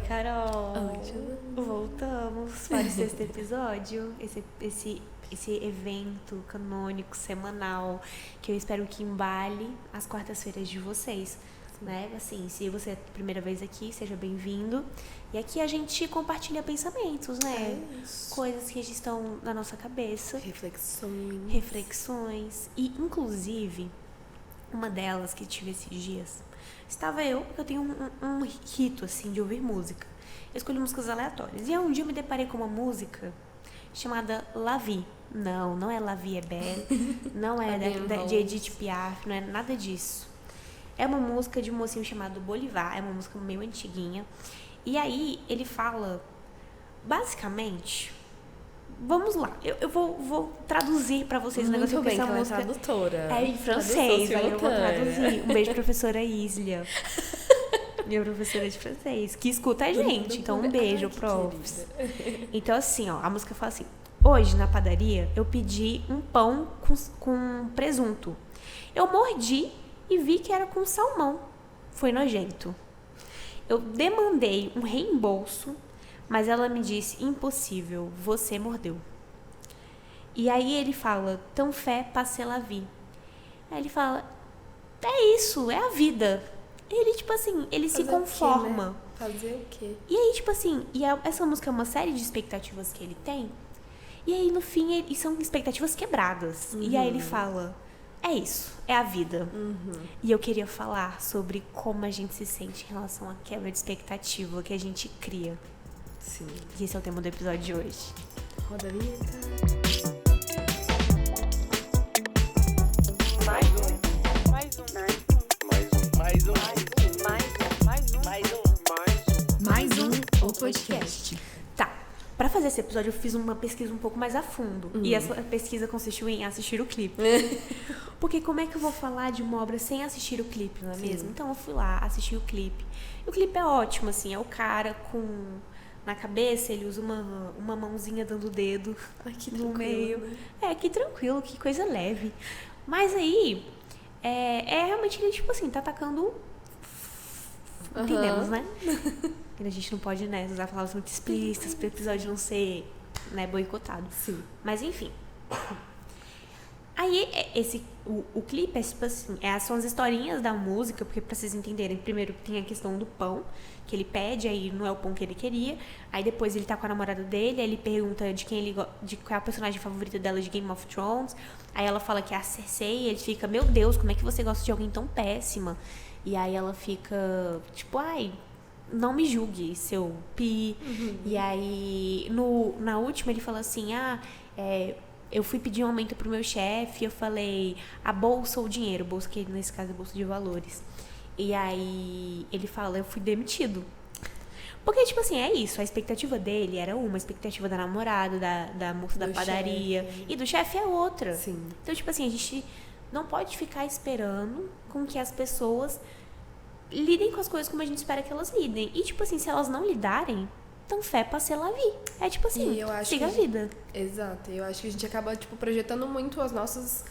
Carol! Oi, Ju. Voltamos para o sexto episódio, esse evento canônico semanal que eu espero que embale as quartas-feiras de vocês, né? Assim, se você é a primeira vez aqui, seja bem-vindo. E aqui a gente compartilha pensamentos, né? Coisas que estão na nossa cabeça. Reflexões. E, inclusive, uma delas que tive esses dias, estava porque eu tenho um rito, assim, de ouvir música. Eu escolhi músicas aleatórias. E um dia eu me deparei com uma música chamada La Vie. Não é La Vie est Belle, não é de Edith Piaf, não é nada disso. É uma música de um mocinho chamado Bolivar, é uma música meio antiguinha. E aí ele fala, basicamente... Vamos lá, eu vou traduzir pra vocês o negócio. Muito bem, essa que música é tradutora. é em francês, aí eu vou traduzir. Um beijo, professora Islia. Minha professora de francês, que escuta a gente. Então, um beijo, prof. Então, assim, ó, a música fala assim: hoje, na padaria, eu pedi um pão com presunto. Eu mordi e vi que era com salmão. Foi nojento. Eu demandei um reembolso, mas ela me disse: impossível, você mordeu. E aí ele fala: tão fé, passez la vie. Aí ele fala: é isso, é a vida. Ele, tipo assim, ele se conforma. Né? Fazer o quê? E aí, tipo assim, essa música é uma série de expectativas que ele tem. E aí, no fim, são expectativas quebradas. E aí ele fala: é isso, é a vida. E eu queria falar sobre como a gente se sente em relação à quebra de expectativa que a gente cria. Sim. E esse é o tema do episódio de hoje. Roda a vinheta. Mais um o podcast. Tá. Pra fazer esse episódio, eu fiz uma pesquisa um pouco mais a fundo. E essa pesquisa consistiu em assistir o clipe. Porque como é que eu vou falar de uma obra sem assistir o clipe, não é mesmo? Então eu fui lá, assisti o clipe. E o clipe é ótimo, assim. É o cara com... Na cabeça, ele usa uma mãozinha dando o dedo no meio. Né? Que tranquilo, que coisa leve. Mas aí, realmente ele, tipo assim, tá atacando... Entendemos, né? A gente não pode, né, usar palavras muito explícitas para o episódio não ser, né, boicotado. Sim. Mas, enfim. Aí, o clipe é, tipo assim, são as historinhas da música, porque pra vocês entenderem, primeiro tem a questão do pão, que ele pede, aí não é o pão que ele queria. Aí depois ele tá com a namorada dele, aí ele pergunta de qual é a personagem favorita dela de Game of Thrones. Aí ela fala que é a Cersei, e ele fica: meu Deus, como é que você gosta de alguém tão péssima? E aí ela fica, tipo, ai, não me julgue, seu pi. E aí, na última, ele fala assim: eu fui pedir um aumento pro meu chefe, eu falei, a bolsa ou o dinheiro, bolsa que nesse caso é bolsa de valores. E aí, ele fala: eu fui demitido. Porque, tipo assim, é isso, a expectativa dele era uma, a expectativa da namorada, da moça da padaria, e do chefe é outra. Sim. Então, tipo assim, a gente não pode ficar esperando com que as pessoas lidem com as coisas como a gente espera que elas lidem. E, tipo assim, se elas não lidarem, então fé, passez la vie. É tipo assim, siga a vida. Exato. Eu acho que a gente acaba, tipo, projetando muito as nossas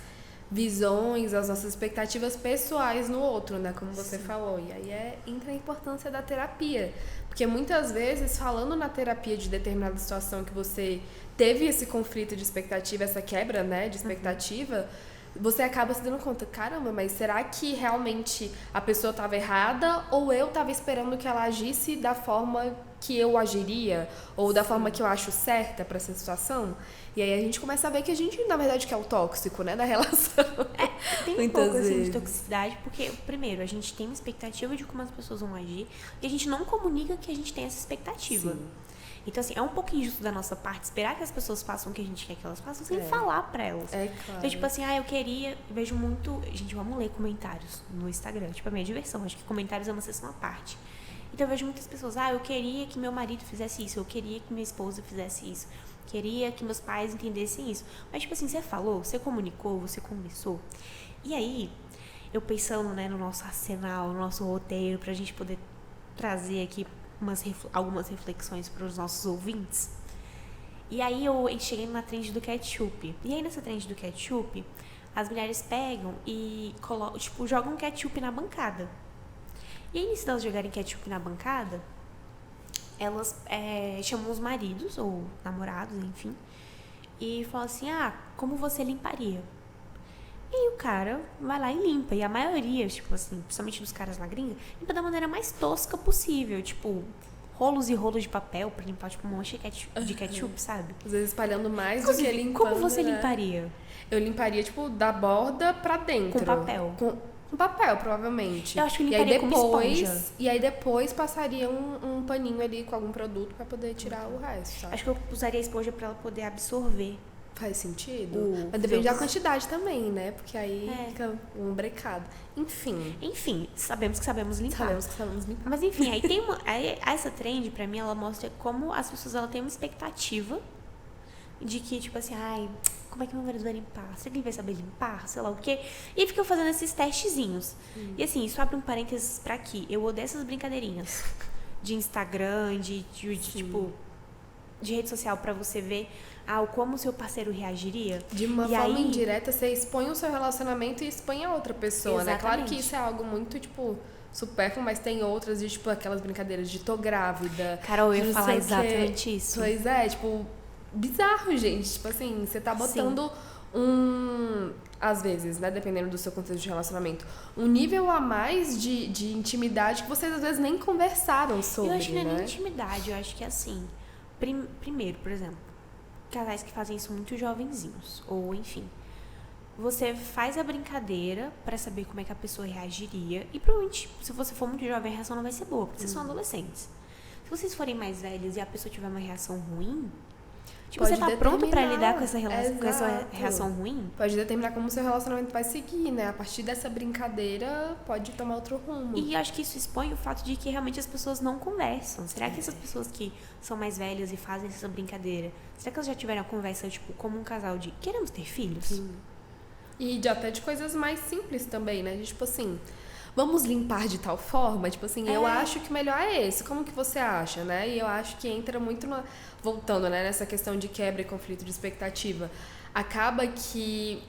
visões, as nossas expectativas pessoais no outro, né? Como você falou. E aí entra a importância da terapia. Porque muitas vezes, falando na terapia de determinada situação que você teve esse conflito de expectativa, essa quebra, né, de expectativa, você acaba se dando conta: caramba, mas será que realmente a pessoa estava errada ou eu estava esperando que ela agisse da forma que eu agiria ou da forma que eu acho certa para essa situação? E aí a gente começa a ver que a gente, na verdade, que é o tóxico, né, da relação. Tem um pouco assim de toxicidade, porque, primeiro, a gente tem uma expectativa de como as pessoas vão agir e a gente não comunica que a gente tem essa expectativa. Sim. Então, assim, é um pouco injusto da nossa parte esperar que as pessoas façam o que a gente quer que elas façam sem falar pra elas. Claro. Então, tipo assim, eu queria... Vejo muito... Gente, vamos ler comentários no Instagram. Tipo, a minha diversão. Acho que comentários é uma sessão à parte. Então, eu vejo muitas pessoas: eu queria que meu marido fizesse isso. Eu queria que minha esposa fizesse isso. Queria que meus pais entendessem isso. Mas, tipo assim, você falou, você comunicou, você conversou. E aí, eu pensando, né, no nosso arsenal, no nosso roteiro, pra gente poder trazer aqui algumas reflexões para os nossos ouvintes. E aí eu cheguei na trend do ketchup. E aí nessa trend do ketchup, as mulheres pegam e jogam ketchup na bancada. E aí, antes delas jogarem ketchup na bancada, elas chamam os maridos ou namorados, enfim, e falam assim, como você limparia? E aí o cara vai lá e limpa. E a maioria, tipo assim, principalmente dos caras na gringa, limpa da maneira mais tosca possível. Tipo, rolos e rolos de papel pra limpar, tipo, uma mancha de ketchup, sabe? Às vezes espalhando mais do que limpando. Como você né? limparia? Eu limparia, tipo, da borda pra dentro. Com papel. Com papel, provavelmente. Eu acho que eu limparia com esponja. E aí depois passaria um paninho ali com algum produto pra poder tirar o resto, sabe? Acho que eu usaria a esponja pra ela poder absorver. Faz sentido? Mas depende da quantidade também, né? Porque aí fica um brecado. Enfim, sabemos que sabemos limpar. Sabemos que sabemos limpar. Mas enfim, aí tem essa trend, pra mim, ela mostra como as pessoas têm uma expectativa de que, tipo assim, como é que meu marido vai limpar? Será que ele vai saber limpar? Sei lá o quê. E aí ficam fazendo esses testezinhos. E assim, isso abre um parênteses pra aqui. Eu odeio essas brincadeirinhas de Instagram, tipo, de rede social pra você ver como o seu parceiro reagiria. De uma forma indireta, você expõe o seu relacionamento e expõe a outra pessoa, Exatamente. né? Claro que isso é algo muito, tipo, supérfluo, mas tem outras de, tipo, aquelas brincadeiras de tô grávida. Carol, eu ia falar exatamente isso. Pois é, tipo, bizarro, gente. Tipo assim, você tá botando às vezes, né, dependendo do seu contexto de relacionamento, um nível a mais de intimidade que vocês às vezes nem conversaram sobre, Eu acho que não é né? nem intimidade, eu acho que é assim. Primeiro, por exemplo, casais que fazem isso muito jovenzinhos, ou enfim. Você faz a brincadeira pra saber como é que a pessoa reagiria. E provavelmente, se você for muito jovem, a reação não vai ser boa, porque vocês são adolescentes. Se vocês forem mais velhos e a pessoa tiver uma reação ruim, tipo, Pode você tá pronto pra determinar. lidar com essa reação ruim? Pode determinar como o seu relacionamento vai seguir, né? A partir dessa brincadeira, pode tomar outro rumo. E acho que isso expõe o fato de que realmente as pessoas não conversam. Será que essas pessoas que são mais velhas e fazem essa brincadeira, será que elas já tiveram a conversa, tipo, como um casal de queremos ter filhos? Sim. E até de coisas mais simples também, né? Tipo assim, vamos limpar de tal forma? Tipo assim, eu acho que o melhor é esse. Como que você acha, né? E eu acho que entra muito voltando, né, nessa questão de quebra e conflito de expectativa. Acaba que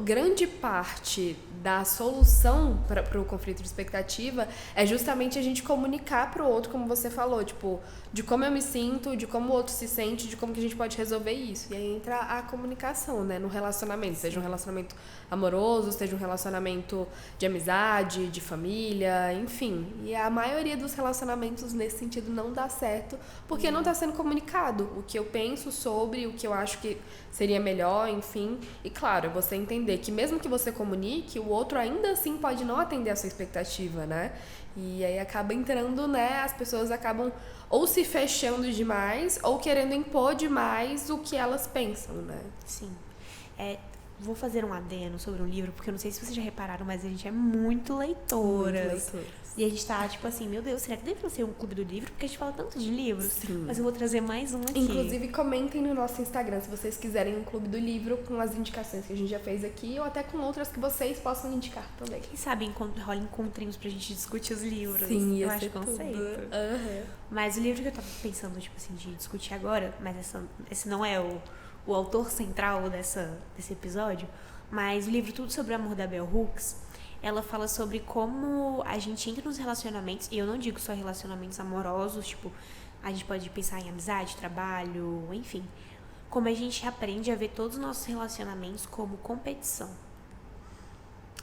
grande parte da solução para o conflito de expectativa é justamente a gente comunicar para o outro, como você falou, tipo, de como eu me sinto, de como o outro se sente, de como que a gente pode resolver isso. E aí entra a comunicação, né, no relacionamento, seja um relacionamento amoroso, seja um relacionamento de amizade, de família, enfim. E a maioria dos relacionamentos nesse sentido não dá certo porque não está sendo comunicado o que eu penso sobre, o que eu acho que seria melhor, enfim. E claro, você entender que mesmo que você comunique, o outro ainda assim pode não atender a sua expectativa, né? E aí acaba entrando, né? As pessoas acabam ou se fechando demais ou querendo impor demais o que elas pensam, né? Sim. Vou fazer um adendo sobre um livro, porque eu não sei se vocês já repararam, mas a gente é muito leitoras. E a gente tá, tipo assim, meu Deus, será que deve ser um clube do livro? Porque a gente fala tanto de livros. Sim. Mas eu vou trazer mais um aqui. Inclusive, comentem no nosso Instagram se vocês quiserem um clube do livro com as indicações que a gente já fez aqui ou até com outras que vocês possam indicar também. Quem sabe rola encontrinhos pra gente discutir os livros. Sim, eu ia acho ser conceito. Uhum. Mas o livro que eu tava pensando, tipo assim, de discutir agora, mas esse não é o autor central desse episódio, mas o livro Tudo sobre o Amor da Bell Hooks, ela fala sobre como a gente entra nos relacionamentos, e eu não digo só relacionamentos amorosos, tipo, a gente pode pensar em amizade, trabalho, enfim, como a gente aprende a ver todos os nossos relacionamentos como competição.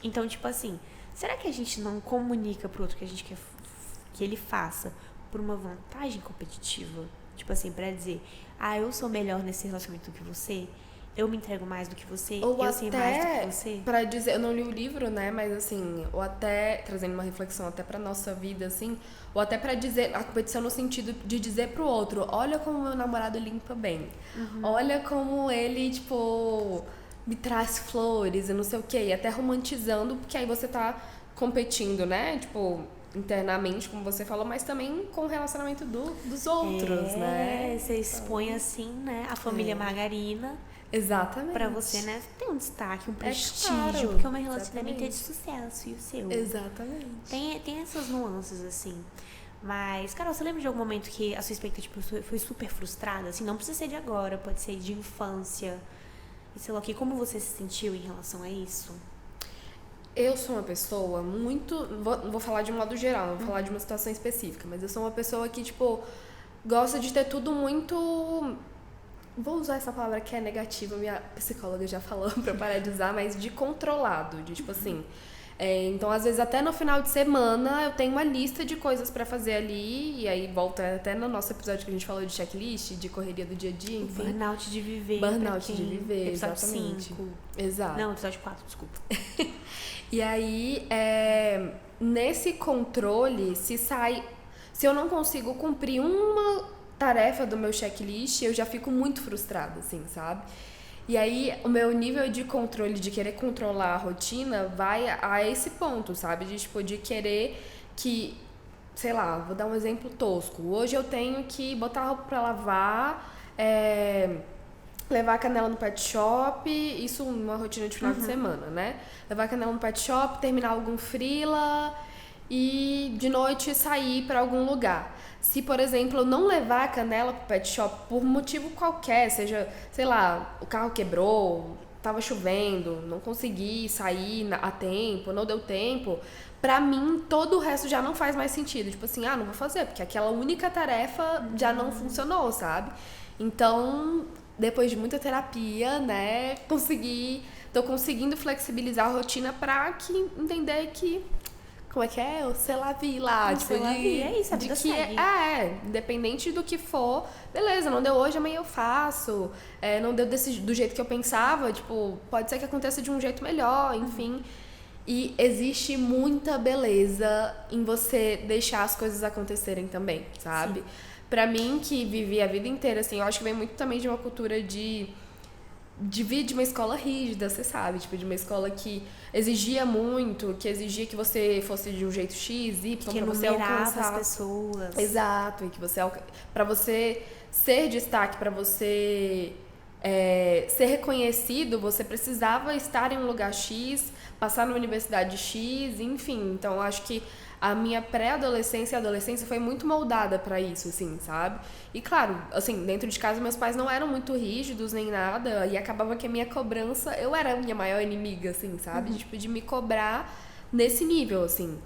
Então, tipo assim, será que a gente não comunica pro outro que a gente quer que ele faça por uma vantagem competitiva? Tipo assim, pra dizer, eu sou melhor nesse relacionamento do que você, eu me entrego mais do que você, ou eu sei mais do que você. Pra dizer, eu não li o livro, né, mas assim, ou até trazendo uma reflexão até pra nossa vida, assim, ou até pra dizer, a competição no sentido de dizer pro outro, olha como meu namorado limpa bem, olha como ele, tipo, me traz flores e não sei o quê, e até romantizando, porque aí você tá competindo, né, tipo, internamente, como você falou, mas também com o relacionamento dos outros, né? Você expõe assim, né, a família Margarina. Exatamente. Pra você, né, ter um destaque, um prestígio, claro, porque o meu relacionamento exatamente. é de sucesso e o seu. Exatamente. Tem essas nuances, assim. Mas, Carol, você lembra de algum momento que a sua expectativa foi super frustrada? Assim, não precisa ser de agora, pode ser de infância. E sei lá o que, como você se sentiu em relação a isso? Eu sou uma pessoa muito... Não vou falar de um modo geral, não vou falar de uma situação específica, mas eu sou uma pessoa que, tipo, gosta de ter tudo muito... Vou usar essa palavra que é negativa, minha psicóloga já falou pra parar de usar, mas de controlado, de tipo assim... então, às vezes, até no final de semana, eu tenho uma lista de coisas pra fazer ali, e aí volta até no nosso episódio que a gente falou de checklist, de correria do dia a dia, enfim. Burnout de viver. Burnout de viver, episódio exatamente. 5. Exato. Não, episódio 4, desculpa. E aí, nesse controle, se eu não consigo cumprir uma tarefa do meu checklist, eu já fico muito frustrada, assim, sabe? E aí, o meu nível de controle, de querer controlar a rotina, vai a esse ponto, sabe? De, tipo, de querer que, sei lá, vou dar um exemplo tosco. Hoje eu tenho que botar a roupa pra lavar, levar a Canela no pet shop, isso numa rotina de final de semana, né? Levar a Canela no pet shop, terminar algum freela e de noite sair pra algum lugar. Se, por exemplo, eu não levar a Canela pro pet shop por motivo qualquer, seja, sei lá, o carro quebrou, tava chovendo, não consegui sair a tempo, não deu tempo, pra mim todo o resto já não faz mais sentido. Tipo assim, não vou fazer, porque aquela única tarefa já não funcionou, sabe? Então, depois de muita terapia, né, tô conseguindo flexibilizar a rotina pra entender que... Como é que é? O sei lá, vi lá. Tipo, é isso, a vida segue. Independente do que for, beleza, não deu hoje, amanhã eu faço. Não deu do jeito que eu pensava, tipo, pode ser que aconteça de um jeito melhor, enfim. E existe muita beleza em você deixar as coisas acontecerem também, sabe? Sim. Pra mim, que vivi a vida inteira, assim, eu acho que vem muito também de uma cultura de vir de uma escola rígida, você sabe, tipo, de uma escola que exigia muito, que exigia que você fosse de um jeito X, Y, que pra você alcançar as pessoas. Exato, e que pra você ser destaque, pra você ser reconhecido, você precisava estar em um lugar X, passar na universidade X, enfim. Então, eu acho que a minha pré-adolescência e adolescência foi muito moldada pra isso, assim, sabe? E claro, assim, dentro de casa meus pais não eram muito rígidos nem nada, e acabava que a minha cobrança, eu era a minha maior inimiga, assim, sabe? Tipo, de me cobrar nesse nível, assim.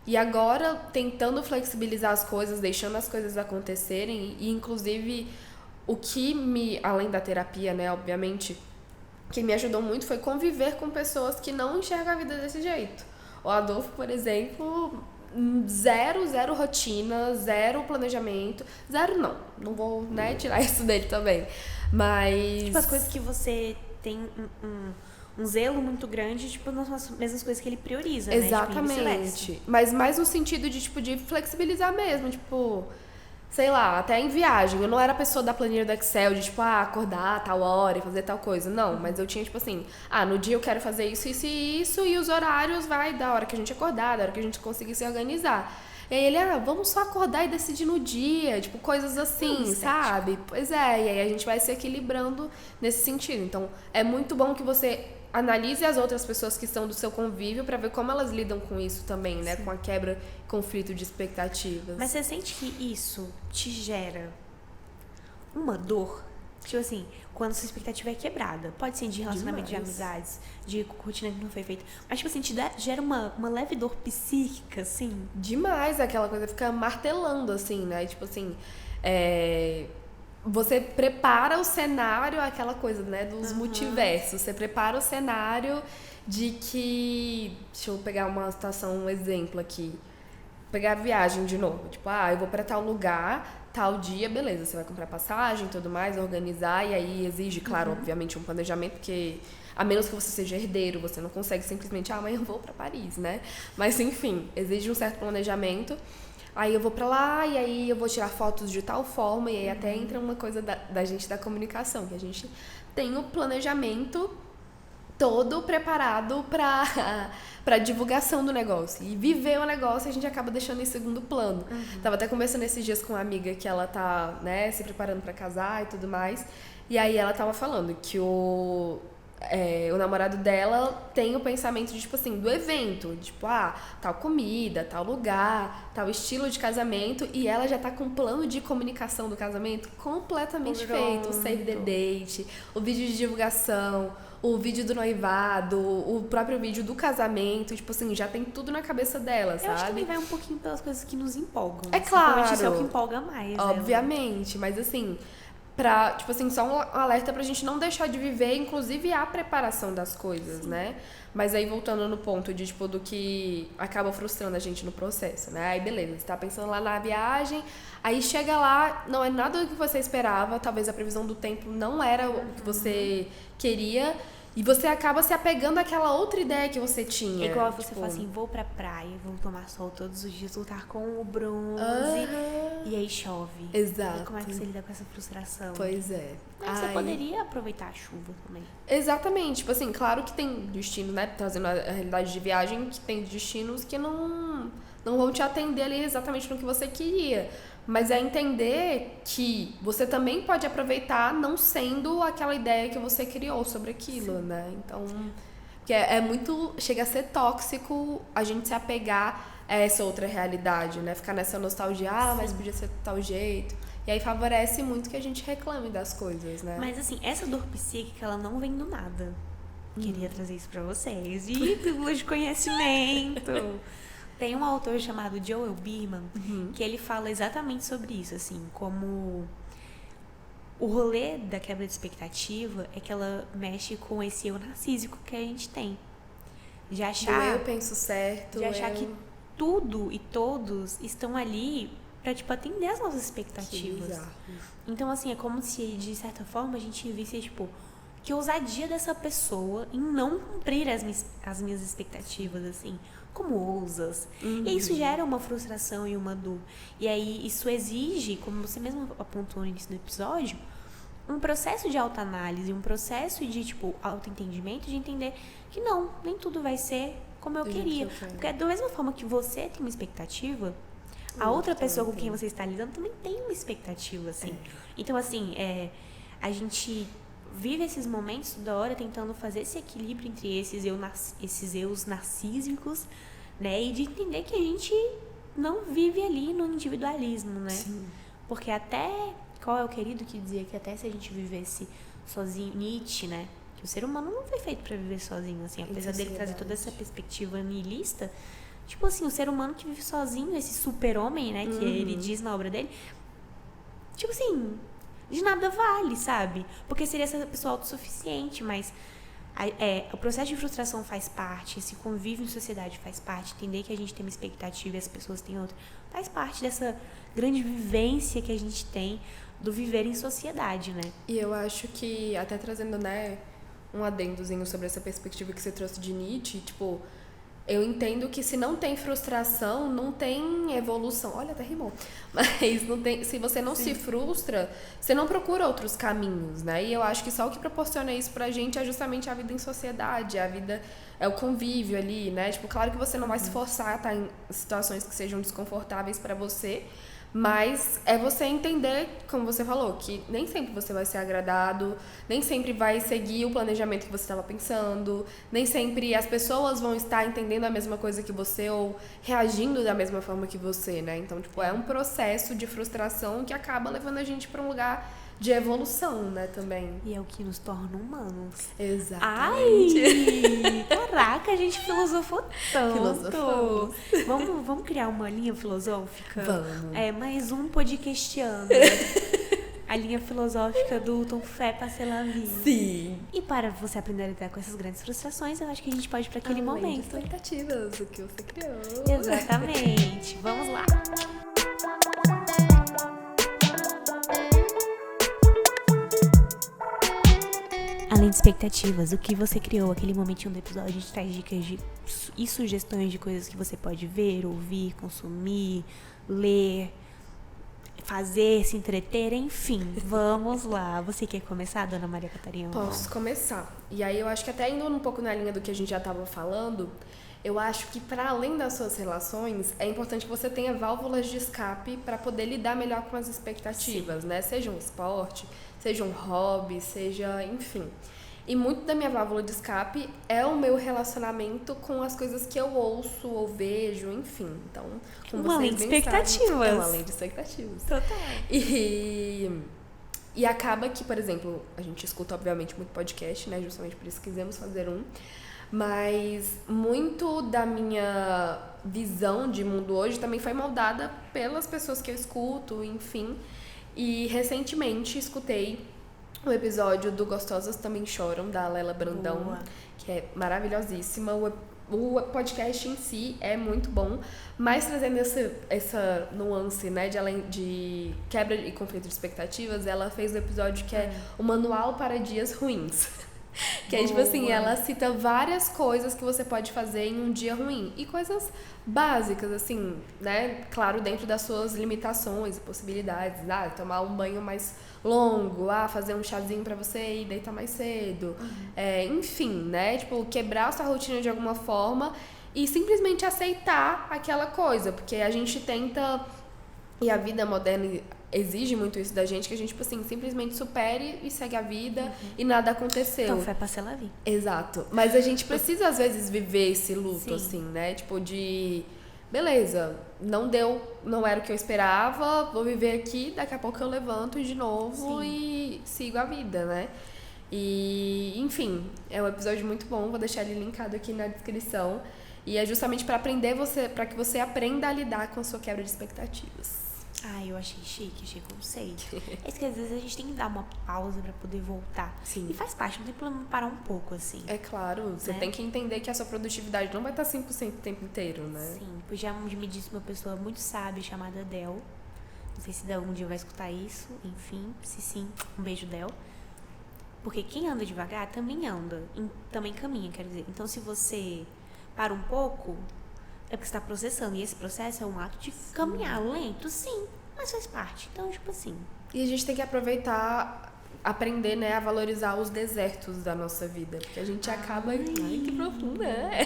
E agora, tentando flexibilizar as coisas, deixando as coisas acontecerem, e inclusive o que além da terapia, né, obviamente, que me ajudou muito foi conviver com pessoas que não enxergam a vida desse jeito. O Adolfo, por exemplo, zero rotina, zero planejamento, zero não vou, né, tirar isso dele também, mas... Tipo, as coisas que você tem um zelo muito grande, tipo, não são as mesmas coisas que ele prioriza, exatamente, né? Tipo, mas mais no sentido de, tipo, de flexibilizar mesmo, tipo... Sei lá, até em viagem, eu não era a pessoa da planilha do Excel, de tipo, acordar a tal hora e fazer tal coisa. Não, mas eu tinha tipo assim, no dia eu quero fazer isso, isso e isso, e os horários vai da hora que a gente acordar, da hora que a gente conseguir se organizar. E aí ele, vamos só acordar e decidir no dia, tipo, coisas assim, sabe? Pois é, e aí a gente vai se equilibrando nesse sentido. Então, é muito bom que você analise as outras pessoas que estão do seu convívio pra ver como elas lidam com isso também, né? Sim. Com a quebra, conflito de expectativas. Mas você sente que isso te gera uma dor? Tipo assim, quando sua expectativa é quebrada. Pode ser de relacionamento, de amizades, de rotina que não foi feita. Mas, tipo assim, gera uma leve dor psíquica, assim? Demais, aquela coisa fica martelando, assim, né? Tipo assim, você prepara o cenário, aquela coisa, né, dos multiversos. Você prepara o cenário de que... Deixa eu pegar uma situação, um exemplo aqui. Pegar a viagem de novo. Tipo, eu vou pra tal lugar, tal dia, beleza. Você vai comprar passagem e tudo mais, organizar. E aí exige, claro, obviamente, um planejamento, porque a menos que você seja herdeiro, você não consegue simplesmente, amanhã eu vou pra Paris, né? Mas, enfim, exige um certo planejamento. Aí eu vou pra lá e aí eu vou tirar fotos de tal forma, e aí até entra uma coisa da gente da comunicação, que a gente tem o planejamento todo preparado pra divulgação do negócio. E viver o negócio a gente acaba deixando em segundo plano. Tava até conversando esses dias com uma amiga que ela tá, né, se preparando pra casar e tudo mais, e aí ela tava falando que o namorado dela tem o pensamento de, tipo assim, do evento. Tipo, tal comida, tal lugar, tal estilo de casamento. E ela já tá com um plano de comunicação do casamento completamente feito. O save the date, o vídeo de divulgação, o vídeo do noivado, o próprio vídeo do casamento. Tipo assim, já tem tudo na cabeça dela, sabe? Eu acho que também vai um pouquinho pelas coisas que nos empolgam. É claro. Isso é o que empolga mais. Obviamente, mas assim... tipo assim, só um alerta pra gente não deixar de viver, inclusive a preparação das coisas, né? Mas aí voltando no ponto de, tipo, do que acaba frustrando a gente no processo, né? Aí beleza, você tá pensando lá na viagem, aí chega lá, não é nada do que você esperava, talvez a previsão do tempo não era o que você queria, e você acaba se apegando àquela outra ideia que você tinha. É igual você fala assim, vou pra praia, vou tomar sol todos os dias, lutar com o bronze, e aí chove. Exato. E como é que você lida com essa frustração? Pois é. Mas você poderia aproveitar a chuva também. Exatamente. Tipo assim, claro que tem destinos, né? Trazendo a realidade de viagem, que tem destinos que não vão te atender ali exatamente no que você queria. Mas é entender que você também pode aproveitar não sendo aquela ideia que você criou sobre aquilo, né? Então, que é muito... Chega a ser tóxico a gente se apegar a essa outra realidade, né? Ficar nessa nostalgia, mas podia ser de tal jeito. E aí favorece muito que a gente reclame das coisas, né? Mas assim, essa dor psíquica, ela não vem do nada. Queria trazer isso pra vocês. E pílulas de conhecimento. Tem um autor chamado Joel Biermann, que ele fala exatamente sobre isso, assim, como o rolê da quebra de expectativa é que ela mexe com esse eu narcísico que a gente tem. De achar... eu penso certo. De achar que tudo e todos estão ali pra, tipo, atender as nossas expectativas. Então, assim, é como se, de certa forma, a gente visse, tipo, que ousadia dessa pessoa em não cumprir as minhas expectativas, assim, como ousas. E isso gera uma frustração e uma dor. E aí, isso exige, como você mesmo apontou no início do episódio, um processo de autoanálise, um processo de, tipo, autoentendimento, de entender que não, nem tudo vai ser como eu queria. Porque da mesma forma que você tem uma expectativa, a outra pessoa com quem você está lidando também tem uma expectativa, assim. Então, assim, a gente vive esses momentos toda hora tentando fazer esse equilíbrio entre esses eus narcísicos, né? E de entender que a gente não vive ali no individualismo, né? Sim. Porque até... Qual é o querido que dizia que até se a gente vivesse sozinho... Nietzsche, né? Que o ser humano não foi feito pra viver sozinho, assim. Apesar dele trazer toda essa perspectiva nihilista... Tipo assim, o ser humano que vive sozinho, esse super-homem, né? Que ele diz na obra dele... Tipo assim... De nada vale, sabe? Porque seria essa pessoa autossuficiente, mas... o processo de frustração faz parte, esse convívio em sociedade faz parte, entender que a gente tem uma expectativa e as pessoas têm outra, faz parte dessa grande vivência que a gente tem do viver em sociedade, né? E eu acho que, até trazendo, né, um adendozinho sobre essa perspectiva que você trouxe de Nietzsche, tipo, eu entendo que se não tem frustração, não tem evolução. Olha, até rimou. Mas não tem, se você não se frustra, você não procura outros caminhos, né? E eu acho que só o que proporciona isso pra gente é justamente a vida em sociedade, a vida, é o convívio ali, né? Tipo, claro que você não vai se forçar a estar em situações que sejam desconfortáveis pra você, mas é você entender, como você falou, que nem sempre você vai ser agradado, nem sempre vai seguir o planejamento que você estava pensando, nem sempre as pessoas vão estar entendendo a mesma coisa que você ou reagindo da mesma forma que você, né? Então, tipo, é um processo de frustração que acaba levando a gente para um lugar de evolução, né, também. E é o que nos torna humanos. Exatamente. Ai! Caraca, a gente filosofou tanto. Filosofamos. Vamos criar uma linha filosófica? Vamos. Mais um podcastando. A linha filosófica do Tom Fé Passelavie. Sim. E para você aprender a lidar com essas grandes frustrações, eu acho que a gente pode ir para aquele momento. Expectativas, o que você criou. Exatamente. Vamos lá. Além de expectativas, o que você criou, aquele momentinho do episódio, a gente traz dicas e sugestões de coisas que você pode ver, ouvir, consumir, ler, fazer, se entreter, enfim. Vamos lá. Você quer começar, dona Maria Catarina? Posso começar. E aí eu acho que até indo um pouco na linha do que a gente já estava falando, eu acho que para além das suas relações, é importante que você tenha válvulas de escape para poder lidar melhor com as expectativas, né? Seja um esporte, seja um hobby, seja, enfim. E muito da minha válvula de escape é o meu relacionamento com as coisas que eu ouço ou vejo, enfim. Então, como Uma além de expectativas. É uma além de expectativas. Total. E acaba que, por exemplo, a gente escuta, obviamente, muito podcast, né? Justamente por isso quisemos fazer um. Mas muito da minha visão de mundo hoje também foi moldada pelas pessoas que eu escuto, enfim. E recentemente escutei o episódio do Gostosas Também Choram, da Lela Brandão, Boa. que é maravilhosíssima. O podcast em si é muito bom, mas trazendo essa nuance, né, de quebra e conflito de expectativas, ela fez um episódio que é o Manual para Dias Ruins. Que é tipo assim, ela cita várias coisas que você pode fazer em um dia ruim. E coisas básicas, assim, né? Claro, dentro das suas limitações e possibilidades. Tomar um banho mais longo, fazer um chazinho pra você ir deitar mais cedo. Enfim, né? Tipo, quebrar a sua rotina de alguma forma e simplesmente aceitar aquela coisa. Porque a gente tenta... E a vida moderna exige muito isso da gente, que a gente, tipo assim, simplesmente supere e segue a vida e nada aconteceu. Então, fé passer la vie. Exato. Mas a gente precisa, às vezes, viver esse luto, Sim. assim, né? Tipo, de... Beleza, não deu, não era o que eu esperava, vou viver aqui, daqui a pouco eu levanto de novo e sigo a vida, né? E, enfim, é um episódio muito bom, vou deixar ele linkado aqui na descrição. E é justamente para que você aprenda a lidar com a sua quebra de expectativas. Eu achei chique, achei conceito. É isso que às vezes a gente tem que dar uma pausa pra poder voltar. Sim. E faz parte, não tem problema parar um pouco, assim. É claro, você tem que entender que a sua produtividade não vai estar 100% o tempo inteiro, né? Sim, pois já me disse uma pessoa muito sábia chamada Del. Não sei se algum dia vai escutar isso, enfim, se sim, um beijo, Del. Porque quem anda devagar também anda, também caminha, quer dizer. Então, se você para um pouco, é porque você está processando. E esse processo é um ato de caminhar lento, sim, mas faz parte. Então, tipo assim... E a gente tem que aproveitar, aprender, né, a valorizar os desertos da nossa vida. Porque a gente acaba... Ai, que profundo, né?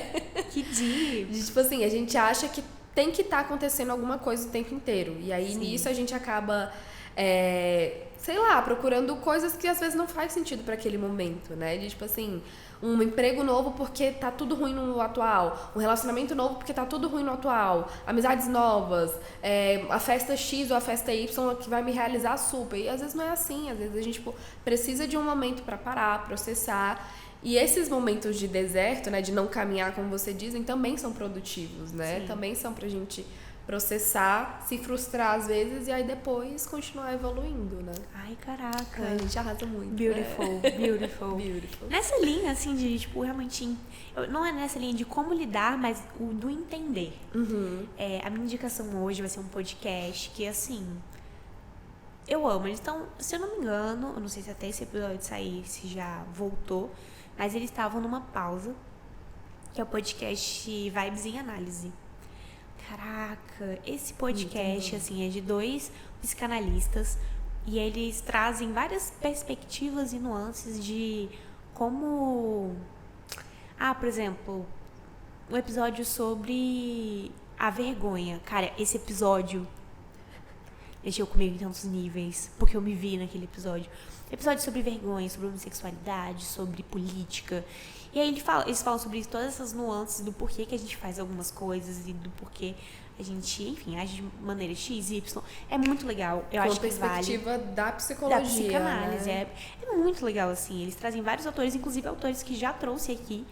Que deep! Tipo assim, a gente acha que tem que estar acontecendo alguma coisa o tempo inteiro. E aí, nisso, a gente acaba... sei lá, procurando coisas que às vezes não faz sentido para aquele momento, né? De, tipo assim, um emprego novo porque tá tudo ruim no atual, um relacionamento novo porque tá tudo ruim no atual, amizades novas, a festa X ou a festa Y que vai me realizar super. E às vezes não é assim, às vezes a gente precisa de um momento para parar, processar. E esses momentos de deserto, né, de não caminhar, como você dizem, também são produtivos, né? Sim. Também são pra gente processar, se frustrar às vezes e aí depois continuar evoluindo, né? Ai, caraca. A gente arrasa muito. Beautiful, beautiful. Beautiful. Nessa linha, assim, de, tipo, realmente... Não é nessa linha de como lidar, mas o do entender. Uhum. A minha indicação hoje vai ser um podcast que, assim... Eu amo. Então, se eu não me engano, eu não sei se até esse episódio sair, se já voltou, mas eles estavam numa pausa, que é o podcast Vibes em Análise. Caraca, esse podcast, assim, é de 2 psicanalistas e eles trazem várias perspectivas e nuances de como... por exemplo, um episódio sobre a vergonha. Cara, esse episódio mexeu comigo em tantos níveis, porque eu me vi naquele episódio. Episódio sobre vergonha, sobre homossexualidade, sobre política. E aí eles falam sobre isso, todas essas nuances do porquê que a gente faz algumas coisas e do porquê a gente, enfim, age de maneira X, Y. É muito legal. Eu acho que vale. Com a perspectiva da psicologia, da psicanálise. né? É muito legal, assim. Eles trazem vários autores, inclusive autores que já trouxe aqui.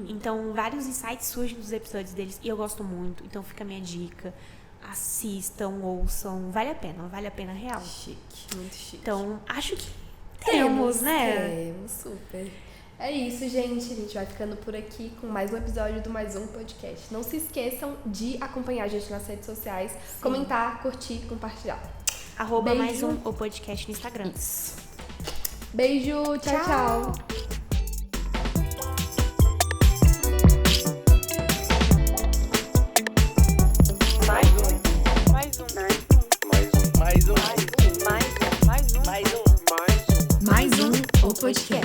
Então, vários insights surgem dos episódios deles e eu gosto muito. Então, fica a minha dica. Assistam, ouçam. Vale a pena real. Chique, muito chique. Então, acho que temos, né? Temos, super. É isso, gente. A gente vai ficando por aqui com mais um episódio do Mais Um Podcast. Não se esqueçam de acompanhar a gente nas redes sociais, comentar, curtir, compartilhar. @ Beijo. Mais Um o podcast no Instagram. Isso. Beijo, tchau. Mais um o podcast.